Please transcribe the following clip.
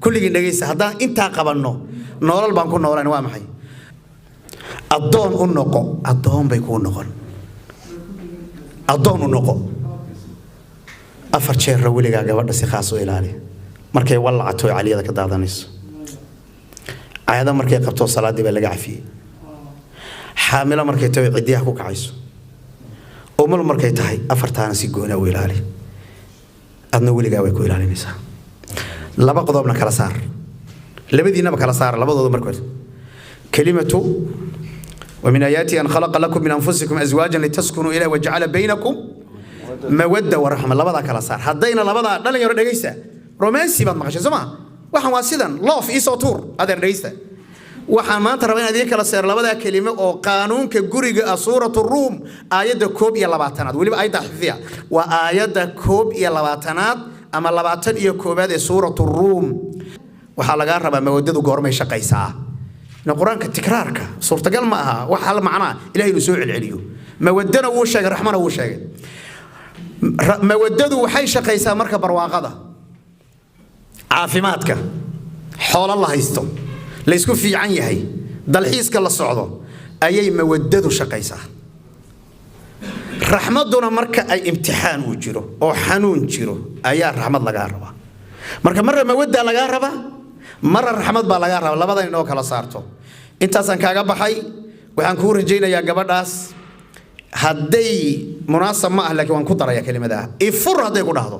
كل جن دقيس هذا أنت قبلنا نورال بانكون نوران وامحي الضون النقو الضون بيكون نقول الضون النقو أفرشير رولي جا قبل بس يخاصو إلهي مركي والله عتوي عليه ذاك دادنيس عيدا مركي قبته الصلاة دي بلقى فيه حاملة مركي توي عديها كوك عيسو أمل مركي تهي أفرتانا سيقونا وإلهي أدنى ولي جا ويكو إلهي نسا لبا قضبنا كلا صار لبدينا بكلا صار لبا قضب مركز كلمة ومن آياته أن خلق لكم من أنفسكم أزواجا لتسكنوا إليه وجعل بينكم مودة ورحمة لبدا كلا صار حدينا لبدا دلن يرو دغيستا رومانسي باد مقشي سما waxan waa sidan love is author adeer dhageysta waxaan maanta rabaa in adeeg kala saar labada kelimo oo qaanuunka guriga suuratu ruum aayada 21aad waliba ayda xifdiya waa aayada 21aad ama 21aad ee suuratu ruum waxa laga rabaa mawadadu goormay shaqaysaa in quraanka tikraarka suurtagal ma aha waxa la macnaa ilaahay inuu soo celceliyo mawadana uu sheegay raxmana uu sheegay mawadadu waxay shaqaysaa marka barwaaqada caafimaadka xoolo la haysto la isku fiican yahay dalxiiska la socdo ayay mawadadu shaqaysaa raxmaduna marka ay imtixaan u jiro oo xanuun jiro ayaa raxmad laga rabaa marka marna mawadda laga rabaa marna raxmad baa laga rabaa labada inoo kala saarto intaasan kaaga baxay waxaan ku rajaynayaa gabadhaas hadday munaasab ma ah laakiin waan ku daraya kelimada ifur haday ku dhahdo